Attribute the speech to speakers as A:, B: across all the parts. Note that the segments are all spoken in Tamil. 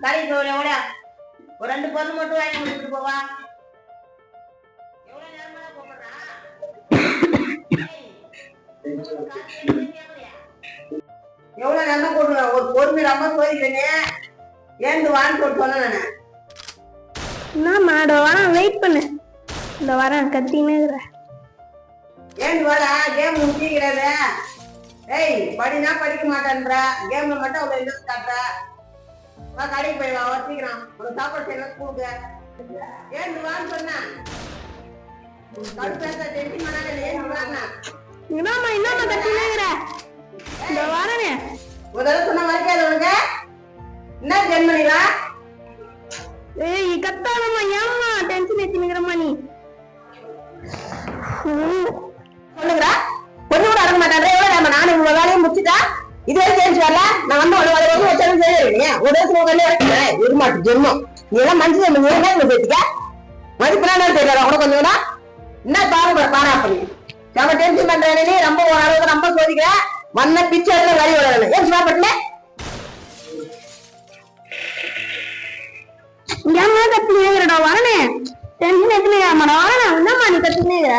A: கறி சோறு எவ்வளோ? ஒரு 2 பொருள் மட்டும் வாங்கி கொடுத்துட்டு போவா. எவ்வளவு நேரமா கூப்பிடுறா? எவ்வளவு நேரமா கூப்பிடுற? ஒரு பொறுமை ரொம்ப சோதிக்கிறேன்னு ஏந்து வான்னு சொல்லிட்டு சொன்னேன் நானு.
B: என்னம்மா வரேன், வெயிட் பண்ணு. இந்த வரேன் கத்தினே இருக்கிறேன்.
A: ஏந்து வாடா, கேம் முடிக்கிறது. ஏய் படினா படிக்க மாட்டேன்ற, கேம்ல மட்டும் அவ்வளவு இன்ட்ரெஸ்ட் காட்டுற. வா கடைக்கு போய் வா, வச்சுக்கிறான் உனக்கு சாப்பாடு செய்யலாம் ஸ்கூலுக்கு. ஏந்து வான்னு சொன்னேன். கடுப்பேச டென்ஷன் பண்ணாத, ஏந்து வான்னா.
B: என்னம்மா கத்தினே இருக்கிற? இந்த வரேனே.
A: ஒரு தடவை சொன்ன மறைக்காது உனக்கு. என்ன ஜென்மனிடா?
B: ஏய் கத்தாதம்மா, ஏம்மா டென்ஷன் ஏத்தினுக்கிறம்மா நீ?
A: சொல்லுங்கடா, கொஞ்சம் கூட அடங்க மாட்டாங்க. எவ்வளவு நேரமா நானும் இவ்வளவு வேலையை முடிச்சுட்டா இது வரைக்கும் தெரிஞ்சு வரல. நான் வந்து ஒரு வச்சாலும் செய்ய ஒரு வருஷம் கல்வி வரைக்கும் இருமாட்டு ஜென்மம். நீ எல்லாம் மனுஷன் என்ன சேர்த்துக்க மதிப்புனா தெரியல உனக்கு கொஞ்சம் கூட. என்ன பாருங்க பாரா பண்ணி நம்ம டென்ஷன் பண்றேன்னு ரொம்ப ஒரு அளவுக்கு ரொம்ப சோதிக்கிற. வந்த பிச்சை வரி விடல ஏன் சும்மா பட்டல.
B: ஏம்மா கத்தினேங்கிறடா? வரனே டென்ஷன் ஏத்தினேம்மா வரேன். என்னம்மா நீ கத்தினேங்கிற?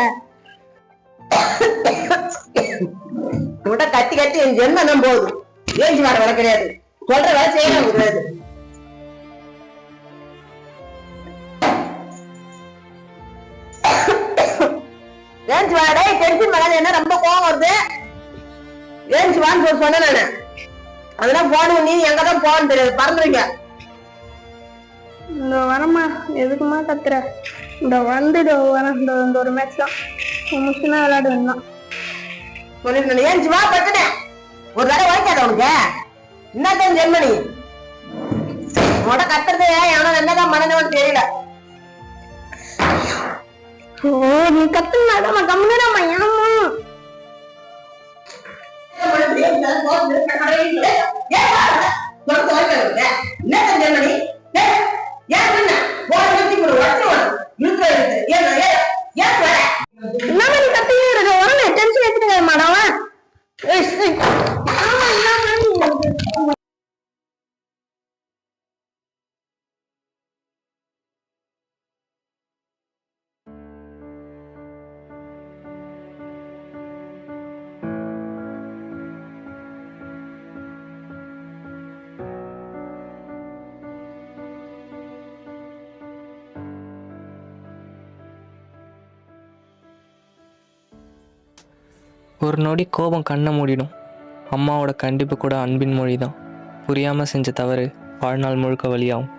A: உன்கிட்ட கத்தி கத்தி என் ஜென்மம் தான் போகுது. ஏஞ்சி வர வேலை கிடையாது, சொல்ற வேலை செய்யலாம் கிடையாது. ஏஞ்சி வாடா, டென்ஷன் பண்ணாத. என்ன ரொம்ப கோவம் வருது? ஏஞ்சி வான்னு சொல்லி சொன்னேன் நானு. அதெல்லாம் போகணும், நீ எங்கதான் போகணும் தெரியாது, பறந்துருங்க.
B: இந்த வரமா எதுக்குமா கத்துற? இந்த வந்துடு வரேன். இந்த ஒரு மேட்ச் தான் முக்கியமா விளையாடு வேணும்
A: சொல்லிருந்தேன். ஏஞ்சி வா பட்டுனே. ஒரு தடவை உழைக்காத உனக்கு. என்னதான் ஜென்மனி உட கத்துறது எவனோ என்னதான் மனநவன் தெரியல.
B: ஓ நீ கத்துனாதாம்மா கம்முனாமா. ஏம்மா
A: என்னதான் ஜென்மனி?
B: என்னமா நீ கத்தினே வரனே டென்ஷன் ஏத்துங்க மாடவன்.
C: ஒரு நொடி கோபம் கண்ணை மூடிடும். அம்மாவோட கண்டிப்பு கூட அன்பின் மொழி தான். புரியாமல் செஞ்ச தவறு வாழ்நாள் முழுக்க வலியாகும்.